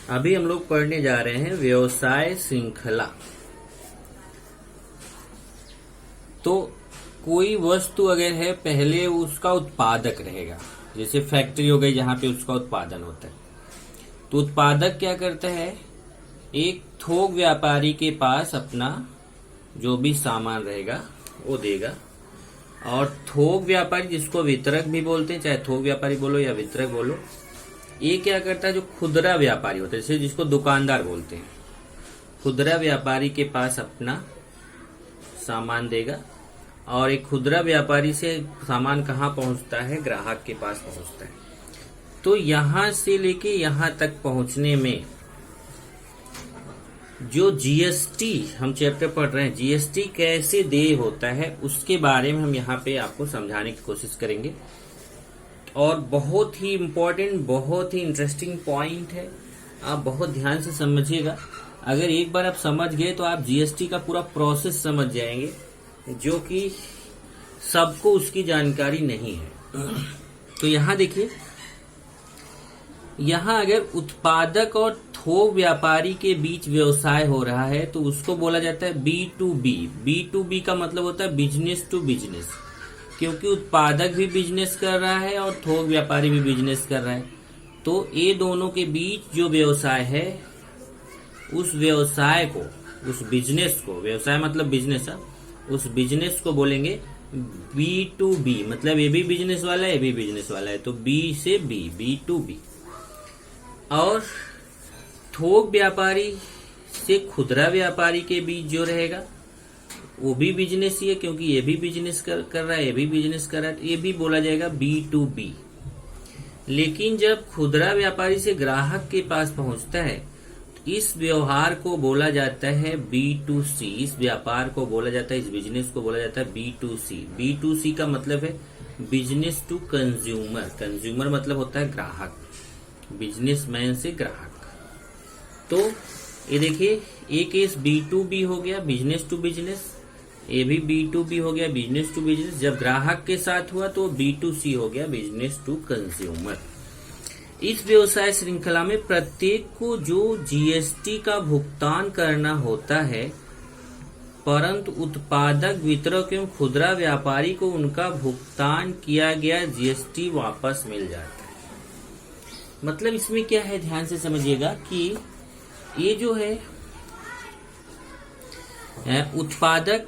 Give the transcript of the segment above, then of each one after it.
अभी हम लोग पढ़ने जा रहे हैं व्यवसाय श्रृंखला। तो कोई वस्तु अगर है, पहले उसका उत्पादक रहेगा, जैसे फैक्ट्री हो गई जहां पे उसका उत्पादन होता है। तो उत्पादक क्या करता है, एक थोक व्यापारी के पास अपना जो भी सामान रहेगा वो देगा, और थोक व्यापारी जिसको वितरक भी बोलते हैं, चाहे थोक व्यापारी बोलो या वितरक बोलो, ये क्या करता है, जो खुदरा व्यापारी होता है, जैसे जिसको दुकानदार बोलते हैं, खुदरा व्यापारी के पास अपना सामान देगा, और एक खुदरा व्यापारी से सामान कहाँ पहुंचता है, ग्राहक के पास पहुंचता है। तो यहां से लेके यहां तक पहुंचने में जो जीएसटी हम चैप्टर पढ़ रहे हैं, जीएसटी कैसे देय होता है, उसके बारे में हम यहाँ पे आपको समझाने की कोशिश करेंगे। और बहुत ही इम्पोर्टेंट, बहुत ही इंटरेस्टिंग पॉइंट है, आप बहुत ध्यान से समझिएगा। अगर एक बार आप समझ गए तो आप जीएसटी का पूरा प्रोसेस समझ जाएंगे, जो कि सबको उसकी जानकारी नहीं है। तो यहाँ देखिए, यहाँ अगर उत्पादक और थोक व्यापारी के बीच व्यवसाय हो रहा है तो उसको बोला जाता है B2B। B2B का मतलब होता है बिजनेस टू बिजनेस, क्योंकि उत्पादक भी बिजनेस कर रहा है और थोक व्यापारी भी बिजनेस कर रहा है। तो ये दोनों के बीच जो व्यवसाय है, उस व्यवसाय को, उस बिजनेस को, व्यवसाय मतलब बिजनेस, उस बिजनेस को बोलेंगे B2B। मतलब ये भी बिजनेस वाला है, ये भी बिजनेस वाला है, तो B से B, B2B। और थोक व्यापारी से खुदरा व्यापारी के बीच जो रहेगा वो भी बिजनेस ही है, क्योंकि ये भी बिजनेस कर रहा है, ये भी बिजनेस कर रहा है, तो ये भी बोला जाएगा B2B। लेकिन जब खुदरा व्यापारी से ग्राहक के पास पहुंचता है तो इस व्यवहार को बोला जाता है B2C। इस व्यापार को बोला जाता है, इस बिजनेस को बोला जाता है B2C। B2C का मतलब है बिजनेस टू कंज्यूमर। कंज्यूमर मतलब होता है ग्राहक, बिजनेसमैन से ग्राहक। तो ये देखिए, एक केस B2B हो गया, बिजनेस टू बिजनेस, ये भी B2B हो गया, बिजनेस टू बिजनेस। जब ग्राहक के साथ हुआ तो B2C हो गया, बिजनेस टू कंज्यूमर। इस व्यवसाय श्रृंखला में प्रत्येक को जो जीएसटी का भुगतान करना होता है, परंतु उत्पादक, वितरक एवं खुदरा व्यापारी को उनका भुगतान किया गया जीएसटी वापस मिल जाता है। मतलब इसमें क्या है, ध्यान से समझिएगा कि ये जो है उत्पादक,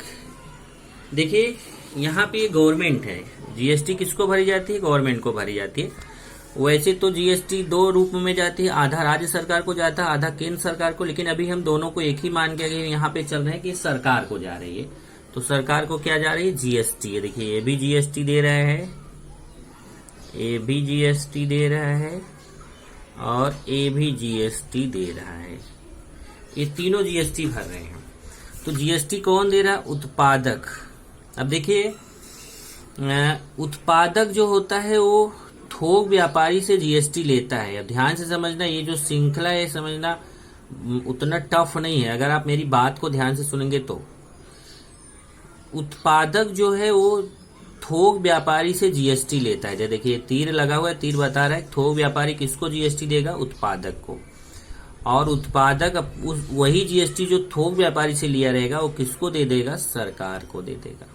देखिए यहाँ पे गवर्नमेंट है, जीएसटी किसको भरी जाती है, गवर्नमेंट को भरी जाती है। वैसे तो जीएसटी दो रूप में जाती है, आधा राज्य सरकार को जाता है, आधा केंद्र सरकार को, लेकिन अभी हम दोनों को एक ही मान के यहाँ पे चल रहे हैं कि सरकार को जा रही है। तो सरकार को क्या जा रही है, जीएसटी। ये देखिए, ये भी जीएसटी दे रहा है, ये भी जीएसटी दे रहा है, और ये भी जीएसटी दे रहा है। ये तीनों जीएसटी भर रहे हैं। तो जीएसटी कौन दे रहा है, उत्पादक। अब देखिए, उत्पादक जो होता है वो थोक व्यापारी से जीएसटी लेता है। अब ध्यान से समझना, ये जो श्रृंखला है समझना उतना टफ नहीं है, अगर आप मेरी बात को ध्यान से सुनेंगे तो। उत्पादक जो है वो थोक व्यापारी से जीएसटी लेता है। देखिए तीर लगा हुआ है, तीर बता रहा है थोक व्यापारी किसको जीएसटी देगा, उत्पादक को। और उत्पादक वही जीएसटी जो थोक व्यापारी से लिया रहेगा वो किसको दे देगा, सरकार को दे देगा।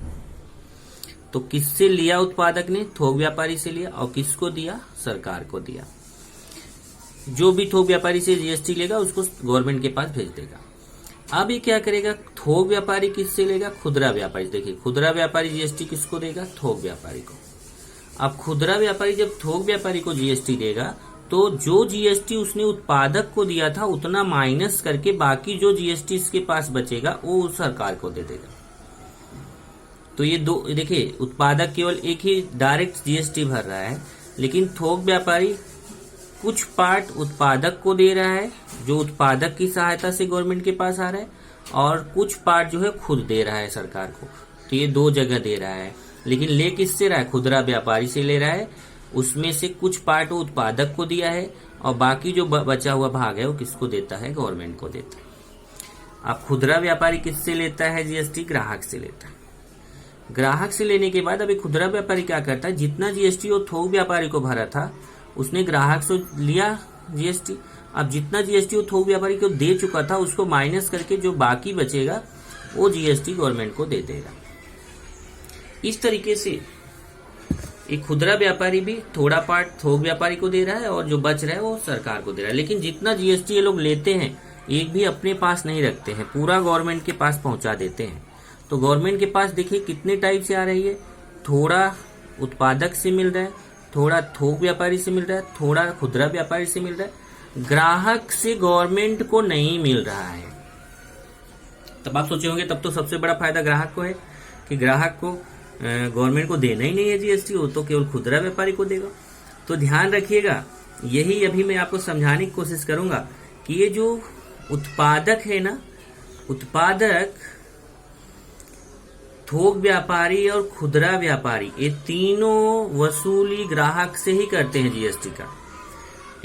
तो किससे लिया उत्पादक ने, थोक व्यापारी से लिया, और किसको दिया, सरकार को दिया। जो भी थोक व्यापारी से जीएसटी लेगा उसको गवर्नमेंट के पास भेज देगा। अब ये क्या करेगा, थोक व्यापारी किससे लेगा, खुदरा व्यापारी। देखिए खुदरा व्यापारी जीएसटी किसको देगा, थोक व्यापारी को। अब खुदरा व्यापारी जब थोक व्यापारी को जीएसटी देगा तो जो जीएसटी उसने उत्पादक को दिया था उतना माइनस करके बाकी जो जीएसटी इसके पास बचेगा वो सरकार को दे देगा। तो ये दो, देखिए उत्पादक केवल एक ही डायरेक्ट जीएसटी भर रहा है, लेकिन थोक व्यापारी कुछ पार्ट उत्पादक को दे रहा है जो उत्पादक की सहायता से गवर्नमेंट के पास आ रहा है, और कुछ पार्ट जो है खुद दे रहा है सरकार को। तो ये दो जगह दे रहा है, लेकिन ले किससे रहा है, खुदरा व्यापारी से ले रहा है। उसमें से कुछ पार्ट वो उत्पादक को दिया है, और बाकी जो बचा हुआ भाग है वो किसको देता है, गवर्नमेंट को देता है। अब खुदरा व्यापारी किससे लेता है जीएसटी, ग्राहक से लेता है। ग्राहक से लेने के बाद अभी खुदरा व्यापारी क्या करता है, जितना जीएसटी वो थोक व्यापारी को भरा था उसने ग्राहक से लिया जीएसटी। अब जितना जीएसटी वो थोक व्यापारी को दे चुका था उसको माइनस करके जो बाकी बचेगा वो जीएसटी गवर्नमेंट को दे देगा। इस तरीके से एक खुदरा व्यापारी भी थोड़ा पार्ट थोक व्यापारी को दे रहा है और जो बच रहा है वो सरकार को दे रहा है। लेकिन जितना जीएसटी ये लोग लेते हैं एक भी अपने पास नहीं रखते हैं, पूरा गवर्नमेंट के पास पहुंचा देते हैं। तो गवर्नमेंट के पास देखिए कितने टाइप से आ रही है, थोड़ा उत्पादक से मिल रहा है, थोड़ा थोक व्यापारी से मिल रहा है, थोड़ा खुदरा व्यापारी से मिल रहा है, ग्राहक से गवर्नमेंट को नहीं मिल रहा है। तब आप सोचे होंगे तब तो सबसे बड़ा फायदा ग्राहक को है कि ग्राहक को गवर्नमेंट को देना ही नहीं है जीएसटी, वो तो केवल खुदरा व्यापारी को देगा। तो ध्यान रखिएगा, यही अभी मैं आपको समझाने की कोशिश करूंगा कि ये जो उत्पादक है ना, उत्पादक, थोक व्यापारी और खुदरा व्यापारी, ये तीनों वसूली ग्राहक से ही करते हैं जीएसटी का।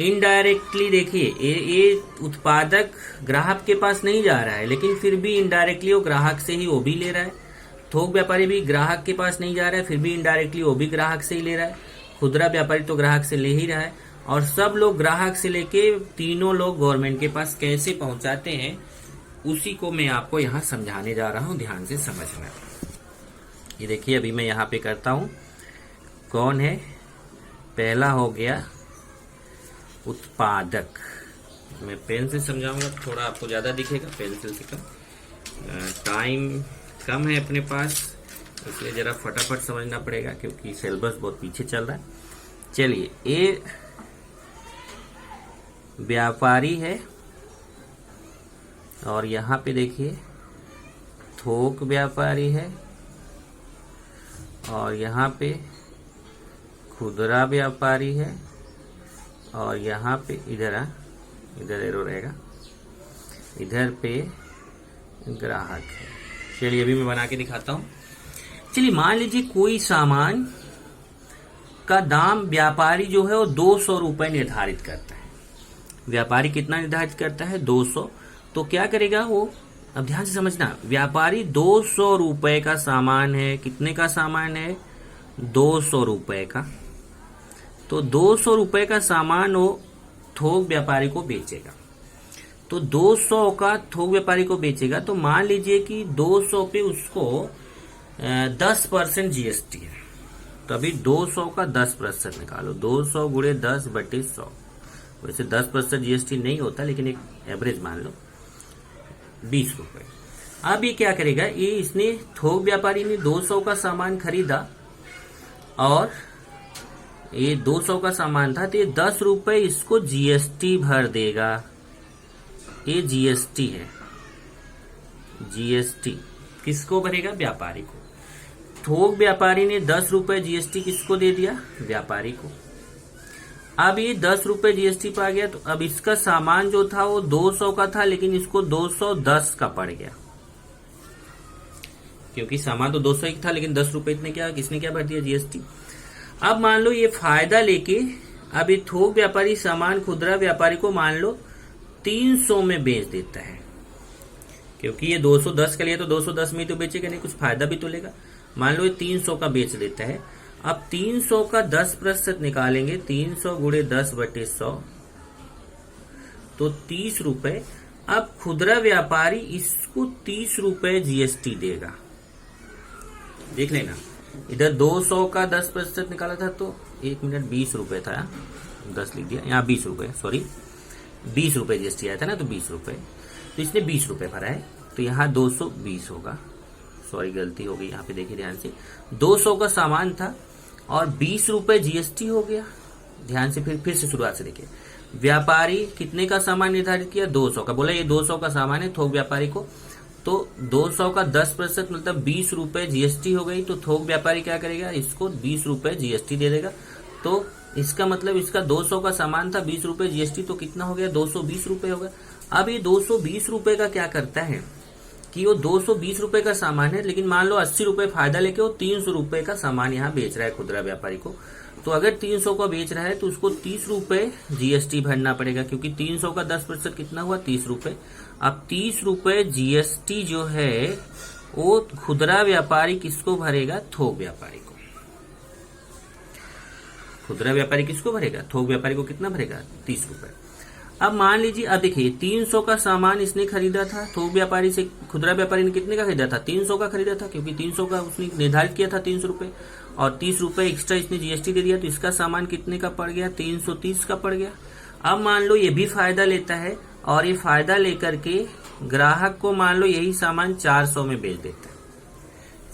इनडायरेक्टली देखिए ये उत्पादक ग्राहक के पास नहीं जा रहा है, लेकिन फिर भी इनडायरेक्टली वो ग्राहक से ही वो भी ले रहा है। थोक व्यापारी भी ग्राहक के पास नहीं जा रहा है, फिर भी इनडायरेक्टली वो भी ग्राहक से ही ले रहा है। खुदरा व्यापारी तो ग्राहक से ले ही रहा है, और सब लोग ग्राहक से लेके तीनों लोग गवर्नमेंट के पास कैसे पहुंचाते हैं उसी को मैं आपको यहाँ समझाने जा रहा हूँ। ध्यान से समझना। ये देखिए अभी मैं यहाँ पे करता हूँ, कौन है, पहला हो गया उत्पादक। मैं पेन से समझाऊंगा, थोड़ा आपको ज्यादा दिखेगा, पेंसिल से कम। टाइम कम है अपने पास, इसलिए जरा फटाफट समझना पड़ेगा क्योंकि सिलेबस बहुत पीछे चल रहा है। चलिए, ये व्यापारी है और यहाँ पे देखिए थोक व्यापारी है और यहाँ पे खुदरा व्यापारी है और यहाँ पे इधर एरो रहेगा, इधर पे ग्राहक है। चलिए अभी मैं बना के दिखाता हूँ। चलिए मान लीजिए कोई सामान का दाम व्यापारी जो है वो 200 रुपए निर्धारित करता है। व्यापारी कितना निर्धारित करता है? 200। तो क्या करेगा वो, अब ध्यान से समझना, व्यापारी 200 रुपए का सामान है, कितने का सामान है? 200 रुपए का। तो 200 रुपए का सामान वो थोक व्यापारी को बेचेगा। तो 200 का थोक व्यापारी को बेचेगा, तो मान लीजिए कि 200 पे उसको 10% जीएसटी है। तो अभी 200 का 10% निकालो, 200 गुणे 10/100। वैसे 10% जीएसटी नहीं होता, लेकिन एक एवरेज मान लो 20 रुपए। अब ये क्या करेगा, ये इसने थोक व्यापारी ने 200 का सामान खरीदा और ये 200 का सामान था, तो ये 10 रुपए इसको जीएसटी भर देगा। ये जीएसटी है। जीएसटी किसको भरेगा? व्यापारी को। थोक व्यापारी ने 10 रुपए जीएसटी किसको दे दिया? व्यापारी को। अब ये 10 रुपए जीएसटी पा गया, तो अब इसका सामान जो था वो 200 का था, लेकिन इसको 210 का पड़ गया, क्योंकि सामान तो 200 ही था, लेकिन 10 रुपए इतने क्या किसने क्या भर दिया? जीएसटी। अब मान लो ये फायदा लेके अब ये थोक व्यापारी सामान खुदरा व्यापारी को मान लो 300 में बेच देता है, क्योंकि ये 210 का लिया तो 210 में ही तो बेचेगा, नहीं कुछ फायदा भी तो लेगा। मान लो ये 300 का बेच देता है। अब 300 का 10% निकालेंगे, 300 गुणे 10/100, तो 30 रुपए। अब खुदरा व्यापारी इसको 30 रुपए जीएसटी देगा। देख लेना, इधर 200 का 10% निकाला था तो 1 मिनट 20 रुपए था, 10 लिख दिया, यहाँ 20 रुपए, सॉरी 20 रुपए जीएसटी आया था ना, तो 20 रुपए, तो इसने 20 रुपए भरा है, तो यहाँ 220 होगा। सॉरी गलती हो गई, यहाँ पे देखिए ध्यान से, 200 का सामान था और 20 रुपए जीएसटी हो गया। ध्यान से फिर से शुरुआत से देखिए, व्यापारी कितने का सामान निर्धारित किया? 200 का। बोला ये 200 का सामान है थोक व्यापारी को, तो 200 का 10% मतलब 20 रुपए जीएसटी हो गई। तो थोक व्यापारी क्या करेगा? इसको 20 रुपए जीएसटी दे देगा। तो इसका मतलब इसका 200 का सामान था, 20 रुपए जीएसटी, तो कितना हो गया? 220 रुपए हो गया। अब ये 220 रुपए का क्या करता है कि वो 220 रुपए का सामान है, लेकिन मान लो 80 रुपए फायदा लेके वो 300 रुपए का सामान यहाँ बेच रहा है खुदरा व्यापारी को। तो अगर 300 का बेच रहा है तो उसको 30 रुपए जीएसटी भरना पड़ेगा, क्योंकि 300 का 10% कितना हुआ? 30 रुपए। अब 30 रुपए जीएसटी जो है वो खुदरा व्यापारी किसको भरेगा? थोक व्यापारी को। खुदरा व्यापारी किसको भरेगा? थोक व्यापारी को कितना भरेगा? 30 रुपए। अब मान लीजिए, अब देखिए 300 का सामान इसने खरीदा था थोक व्यापारी से, खुदरा व्यापारी ने कितने का खरीदा था? 300 का खरीदा था, क्योंकि 300 का उसने निर्धारित किया था 300 रुपए, और 30 रुपए एक्स्ट्रा इसने जीएसटी दे दिया, तो इसका सामान कितने का पड़ गया? 330 का पड़ गया। अब मान लो ये भी फायदा लेता है, और ये फायदा लेकर के ग्राहक को मान लो यही सामान 400 में बेच देता है।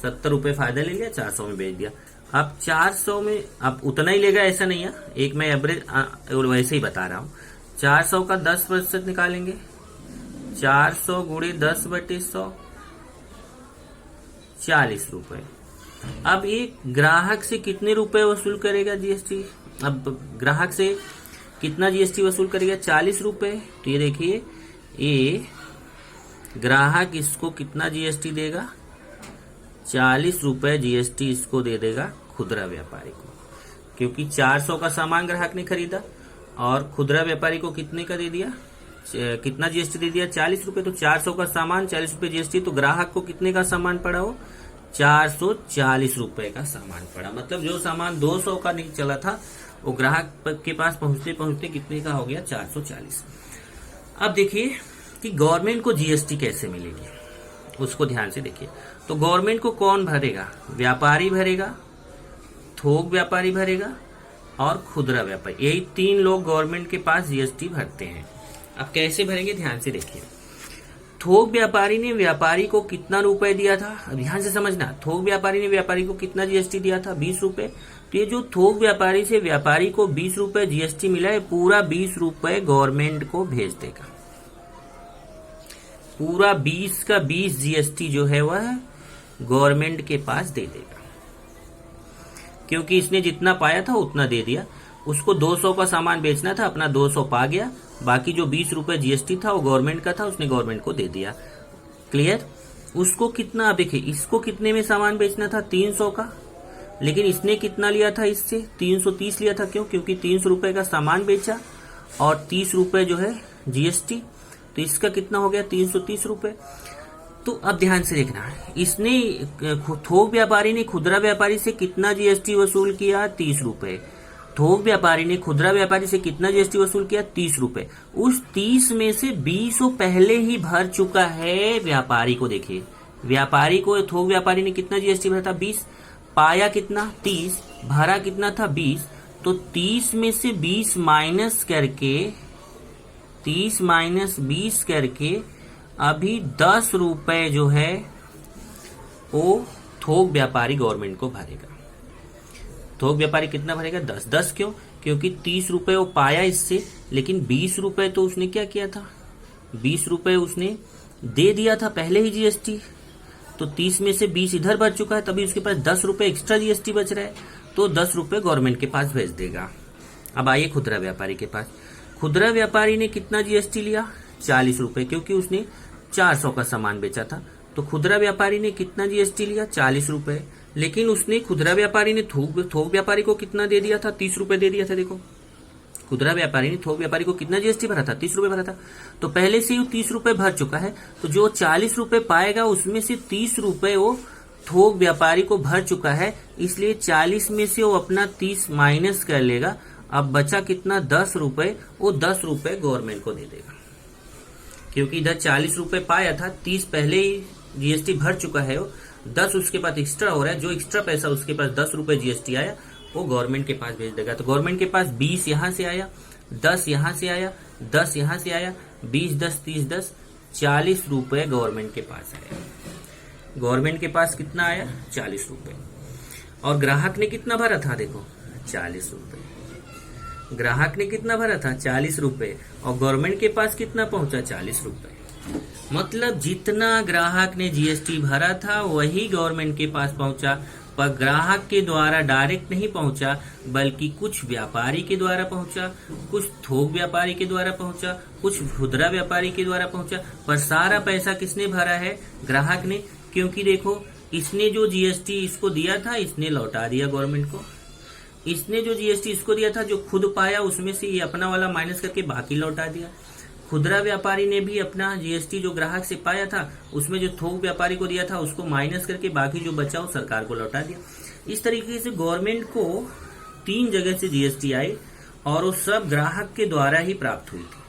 70 रुपए फायदा ले लिया, 400 में बेच दिया। अब 400 में अब उतना ही लेगा ऐसा नहीं है, एक मैं एवरेज वैसे ही बता रहा हूँ। 400 का 10% निकालेंगे, 400 गुणे 10/100, 40 रुपए। अब ये ग्राहक से कितने रुपए वसूल करेगा जीएसटी? अब ग्राहक से कितना जीएसटी वसूल करेगा? 40 रुपए। तो ये देखिए, ये ग्राहक इसको कितना जीएसटी देगा? 40 रुपए जीएसटी इसको दे देगा खुदरा व्यापारी को, क्योंकि 400 का सामान ग्राहक ने खरीदा और खुदरा व्यापारी को कितने का दे दिया? कितना जीएसटी दे दिया? 40 रुपए। तो 400 का सामान, 40 रुपए जीएसटी, तो ग्राहक को कितने का सामान पड़ा? हो 440 रुपए का सामान पड़ा। मतलब जो सामान 200 का नहीं चला था, वो ग्राहक के पास पहुंचते पहुंचते कितने का हो गया? 440। अब देखिए कि गवर्नमेंट को जीएसटी कैसे मिलेगी, उसको ध्यान से देखिए। तो गवर्नमेंट को कौन भरेगा? व्यापारी भरेगा, थोक व्यापारी भरेगा और खुदरा व्यापारी। यही 3 लोग गवर्नमेंट के पास जीएसटी भरते हैं। अब कैसे भरेंगे, ध्यान से देखिए। थोक व्यापारी ने व्यापारी को कितना रुपए दिया था? अब ध्यान से समझना, थोक व्यापारी ने व्यापारी को कितना जीएसटी दिया था? 20 रुपए। तो ये जो थोक व्यापारी से व्यापारी को 20 रुपए जीएसटी मिला है, पूरा 20 रुपए गवर्नमेंट को भेज देगा। पूरा 20 का 20 जीएसटी जो है वह गवर्नमेंट के पास दे देगा, क्योंकि इसने जितना पाया था उतना दे दिया। उसको 200 का सामान बेचना था, अपना 200 पा गया, बाकी जो 20 रुपए जीएसटी था वो गवर्नमेंट का था, उसने गवर्नमेंट को दे दिया। क्लियर? उसको कितना, अब देखिए इसको कितने में सामान बेचना था? 300 का, लेकिन इसने कितना लिया था इससे? 330 लिया था। क्यों? क्योंकि 300 रुपए का सामान बेचा और 30 रुपए जो है जीएसटी, तो इसका कितना हो गया? 330 रुपए। तो अब ध्यान से देखना, इसने थोक व्यापारी ने खुदरा व्यापारी से कितना जीएसटी वसूल किया? 30 रुपए। थोक व्यापारी ने खुदरा व्यापारी से कितना जीएसटी वसूल किया? 30 रुपए। उस 30 में से 20 पहले ही भर चुका है व्यापारी को। देखिए, व्यापारी को थोक व्यापारी ने कितना जीएसटी भरा था? 20। पाया कितना? 30। भरा कितना था? 20। तो 30 में से 20 माइनस करके, 30 माइनस 20 करके अभी 10 रुपए जो है वो थोक व्यापारी गवर्नमेंट को भरेगा। थोक व्यापारी कितना भरेगा? 10। 10 क्यों? क्योंकि 30 रुपए वो पाया इससे, लेकिन 20 रुपए तो उसने क्या किया था? 20 रुपए उसने दे दिया था पहले ही जीएसटी, तो 30 में से 20 इधर बच चुका है, तभी उसके पास 10 रुपए एक्स्ट्रा जीएसटी बच रहा है, तो 10 रुपए गवर्नमेंट के पास भेज देगा। अब आइए खुदरा व्यापारी के पास। खुदरा व्यापारी ने कितना जीएसटी लिया? 40 रुपए, क्योंकि उसने 400 का सामान बेचा था। तो खुदरा व्यापारी ने कितना जीएसटी लिया? 40 रुपए। लेकिन उसने खुदरा व्यापारी ने थोक व्यापारी को कितना दे दिया था? 30 रुपए दे दिया था। देखो, खुदरा व्यापारी ने थोक व्यापारी को कितना जीएसटी भरा था? 30 रुपए भरा था। तो पहले से ही 30 रुपए भर चुका है, तो जो 40 रुपए पाएगा उसमें से 30 रुपए वो थोक व्यापारी को भर चुका है, इसलिए 40 में से वो अपना 30 माइनस कर लेगा। अब बचा कितना? 10 रुपए। वो 10 रुपए गवर्नमेंट को दे देगा, क्योंकि इधर 40 रुपए पाया था, 30 पहले ही जीएसटी भर चुका है, 10 उसके पास एक्स्ट्रा हो रहा है। जो एक्स्ट्रा पैसा उसके पास 10 रुपए जीएसटी आया वो गवर्नमेंट के पास भेज देगा। तो गवर्नमेंट के पास 20 यहां से आया, 10 यहां से आया, 10 यहां से आया, 20 10 30 10 40 रुपए गवर्नमेंट के पास आया। गवर्नमेंट के पास कितना आया? 40 रुपए। और ग्राहक ने कितना भरा था? देखो, 40 रुपए। ग्राहक ने कितना भरा था? 40 रुपए। और गवर्नमेंट के पास कितना पहुंचा? 40 रुपए। मतलब जितना ग्राहक ने जीएसटी भरा था वही गवर्नमेंट के पास पहुंचा, पर ग्राहक के द्वारा डायरेक्ट नहीं पहुंचा, बल्कि कुछ व्यापारी के द्वारा पहुंचा, कुछ थोक व्यापारी के द्वारा पहुंचा, कुछ खुदरा व्यापारी के द्वारा पहुंचा, पर सारा पैसा किसने भरा है? ग्राहक ने। क्योंकि देखो, इसने जो जीएसटी इसको दिया था इसने लौटा दिया गवर्नमेंट को, इसने जो जीएसटी इसको दिया था जो खुद पाया उसमें से ये अपना वाला माइनस करके बाकी लौटा दिया। खुदरा व्यापारी ने भी अपना जीएसटी जो ग्राहक से पाया था उसमें जो थोक व्यापारी को दिया था उसको माइनस करके बाकी जो बचा वो सरकार को लौटा दिया। इस तरीके से गवर्नमेंट को 3 जगह से जीएसटी आई और वो सब ग्राहक के द्वारा ही प्राप्त हुई थी।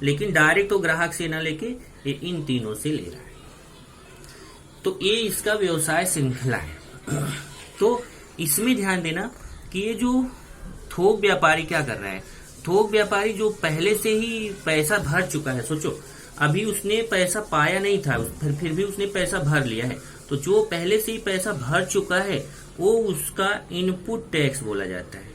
लेकिन डायरेक्ट वो ग्राहक से ना लेके ये इन तीनों से ले रहा है। तो ये इसका व्यवसाय श्रृंखला है। तो इसमें ध्यान देना कि ये जो थोक व्यापारी क्या कर रहा है, थोक व्यापारी जो पहले से ही पैसा भर चुका है, सोचो अभी उसने पैसा पाया नहीं था, फिर भी उसने पैसा भर लिया है, तो जो पहले से ही पैसा भर चुका है वो उसका इनपुट टैक्स बोला जाता है।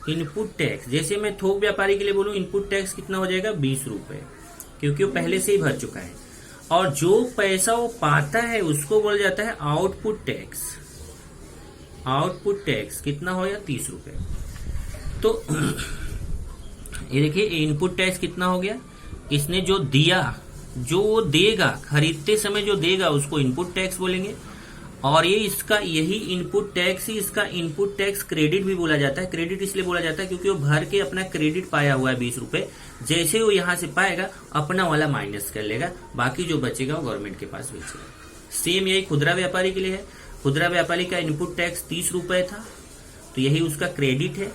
इनपुट टैक्स, जैसे मैं थोक व्यापारी के लिए बोलूं इनपुट टैक्स कितना हो जाएगा 20 रुपए, क्योंकि वो पहले से ही भर चुका है। और जो पैसा वो पाता है उसको बोला जाता है आउटपुट टैक्स। आउटपुट टैक्स कितना हो या 30 रुपए। तो ये देखिए इनपुट टैक्स कितना हो गया, इसने जो दिया, जो वो देगा, खरीदते समय जो देगा उसको इनपुट टैक्स बोलेंगे। और ये इसका यही इनपुट टैक्स ही इसका इनपुट टैक्स क्रेडिट भी बोला जाता है। क्रेडिट इसलिए बोला जाता है क्योंकि वो भर के अपना क्रेडिट पाया हुआ है 20 रुपए, जैसे वो यहां से पाएगा अपना वाला माइनस कर लेगा, बाकी जो बचेगा वो गवर्नमेंट के पास बेचेगा। सेम यही खुदरा व्यापारी के लिए है। खुदरा व्यापारी का इनपुट टैक्स 30 रुपए था, तो यही उसका क्रेडिट है।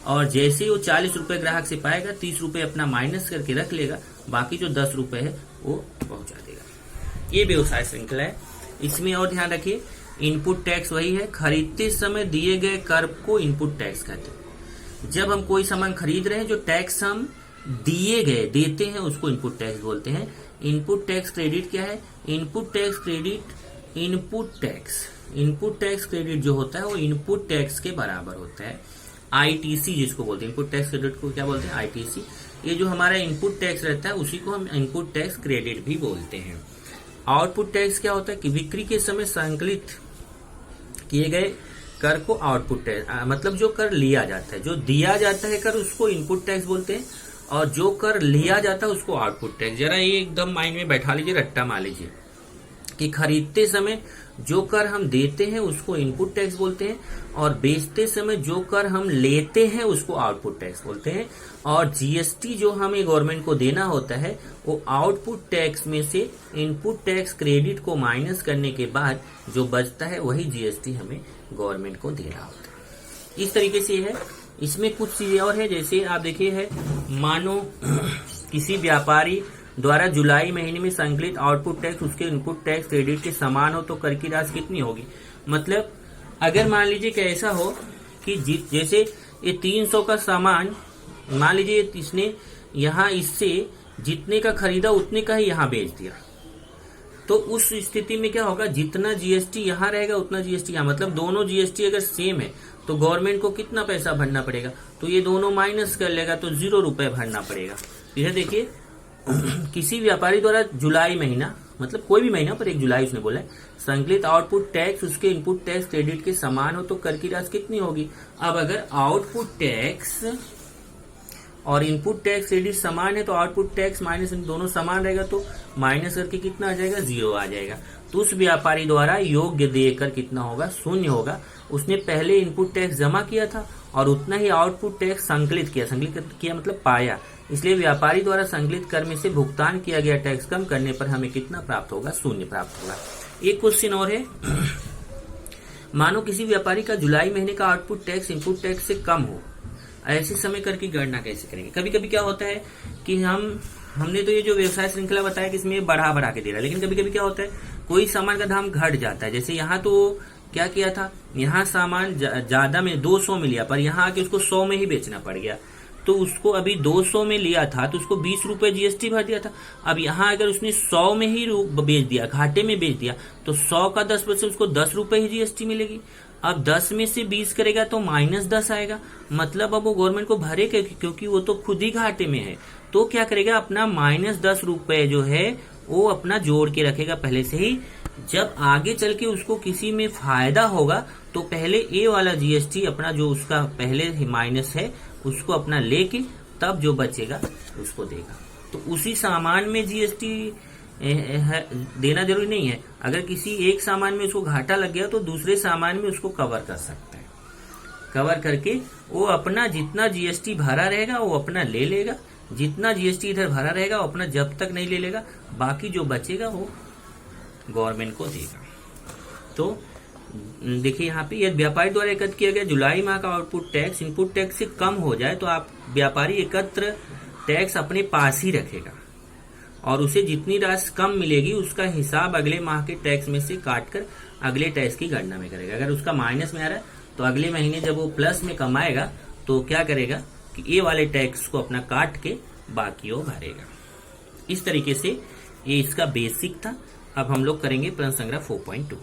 और जैसे ही वो 40 रुपए ग्राहक से पाएगा 30 रुपए अपना माइनस करके रख लेगा, बाकी जो 10 रुपए है वो पहुंचा देगा। ये व्यवसाय श्रृंखला है। इसमें और ध्यान रखिए इनपुट टैक्स वही है, खरीदते समय दिए गए कर को इनपुट टैक्स कहते हैं। जब हम कोई सामान खरीद रहे हैं जो टैक्स हम दिए गए देते हैं उसको इनपुट टैक्स बोलते हैं। इनपुट टैक्स क्रेडिट क्या है, input tax credit input tax credit जो होता है वो इनपुट टैक्स के बराबर होता है। आईटीसी जिसको बोलते हैं, इनपुट टैक्स क्रेडिट को क्या बोलते हैं, आईटीसी। ये जो हमारा इनपुट टैक्स रहता है उसी को हम इनपुट टैक्स क्रेडिट भी बोलते हैं। आउटपुट टैक्स क्या होता है कि बिक्री के समय संकलित किए गए कर को आउटपुट टैक्स, मतलब जो कर लिया जाता है, जो दिया जाता है कर उसको इनपुट टैक्स बोलते हैं, और जो कर लिया जाता है उसको आउटपुट टैक्स। जरा ये एकदम माइंड में बैठा लीजिए, रट्टा मार लीजिए कि खरीदते समय जो कर हम देते हैं उसको इनपुट टैक्स बोलते हैं, और बेचते समय जो कर हम लेते हैं उसको आउटपुट टैक्स बोलते हैं। और जीएसटी जो हमें गवर्नमेंट को देना होता है वो आउटपुट टैक्स में से इनपुट टैक्स क्रेडिट को माइनस करने के बाद जो बचता है वही जीएसटी हमें गवर्नमेंट को देना होता है। इस तरीके से है। इसमें कुछ चीजें और है, जैसे आप देखिए है, मानो किसी व्यापारी द्वारा जुलाई महीने में संकलित आउटपुट टैक्स उसके इनपुट टैक्स क्रेडिट के समान हो तो कर की राशि कितनी होगी। मतलब अगर मान लीजिए कि ऐसा हो कि जैसे ये 300 का सामान मान लीजिए इसने यहाँ इससे जितने का खरीदा उतने का ही यहाँ बेच दिया, तो उस स्थिति में क्या होगा, जितना जीएसटी यहाँ रहेगा उतना जीएसटी यहाँ, मतलब दोनों जीएसटी अगर सेम है तो गवर्नमेंट को कितना पैसा भरना पड़ेगा, तो ये दोनों माइनस कर लेगा तो 0 रुपए भरना पड़ेगा। यह देखिए किसी व्यापारी द्वारा जुलाई महीना, मतलब कोई भी महीना पर 1 जुलाई उसने बोला है, संकलित आउटपुट टैक्स उसके इनपुट टैक्स क्रेडिट के समान हो तो कर की राशि कितनी होगी। अब अगर आउटपुट टैक्स और इनपुट टैक्स क्रेडिट समान है तो आउटपुट टैक्स माइनस दोनों समान रहेगा, तो माइनस करके कितना आ जाएगा, 0 आ जाएगा। तो उस व्यापारी द्वारा योग्य देकर कितना होगा, 0 होगा। उसने पहले इनपुट टैक्स जमा किया था और उतना ही आउटपुट टैक्स संकलित किया मतलब पाया, इसलिए व्यापारी द्वारा संकलित कर में से भुगतान किया गया टैक्स कम करने पर हमें कितना प्राप्त होगा, 0 प्राप्त होगा। एक क्वेश्चन और है, मानो किसी व्यापारी का जुलाई महीने का आउटपुट टैक्स इनपुट टैक्स से कम हो, ऐसे समय कर की गणना कैसे करेंगे। कभी कभी क्या होता है कि हमने तो ये जो व्यवसाय श्रृंखला बताया कि इसमें बढ़ा के दे रहा है, लेकिन कभी कभी क्या होता है कोई सामान का दाम घट जाता है। जैसे यहाँ तो क्या किया था, यहाँ सामान ज्यादा में 200 में लिया, पर यहाँ आके उसको 100 में ही बेचना पड़ गया, तो उसको अभी 200 में लिया था तो उसको 20 रुपए जीएसटी भर दिया था। अब यहाँ अगर उसने 100 में ही बेच दिया, घाटे में बेच दिया, तो 100 का 10% उसको 10 रुपए ही जीएसटी मिलेगी। अब 10 में से 20 करेगा तो -10 आएगा, मतलब अब वो गवर्नमेंट को भरेगा क्योंकि वो तो खुद ही घाटे में है। तो क्या करेगा, अपना -10 रुपए जो है वो अपना जोड़ के रखेगा पहले से ही। जब आगे चल के उसको किसी में फायदा होगा तो पहले ए वाला जीएसटी अपना जो उसका पहले माइनस है उसको अपना लेके तब जो बचेगा उसको देगा। तो उसी सामान में जीएसटी देना जरूरी नहीं है। अगर किसी एक सामान में उसको घाटा लग गया तो दूसरे सामान में उसको कवर कर सकता है। कवर करके वो अपना जितना जीएसटी भरा रहेगा वो अपना ले लेगा, जितना जीएसटी इधर भरा रहेगा वो अपना जब तक नहीं ले लेगा, बाकी जो बचेगा वो गवर्नमेंट को देगा। तो देखिए यहाँ पे यदि व्यापारी द्वारा एकत्र किया गया जुलाई माह का आउटपुट टैक्स इनपुट टैक्स से कम हो जाए तो आप व्यापारी एकत्र टैक्स अपने पास ही रखेगा और उसे जितनी राशि कम मिलेगी उसका हिसाब अगले माह के टैक्स में से काट कर अगले टैक्स की गणना में करेगा। अगर उसका माइनस में आ रहा है तो अगले महीने जब वो प्लस में कमाएगा तो क्या करेगा कि ये वाले टैक्स को अपना काट के बाकी वो भरेगा। इस तरीके से ये इसका बेसिक था। अब हम लोग करेंगे प्रश्न संग्रह 4.2।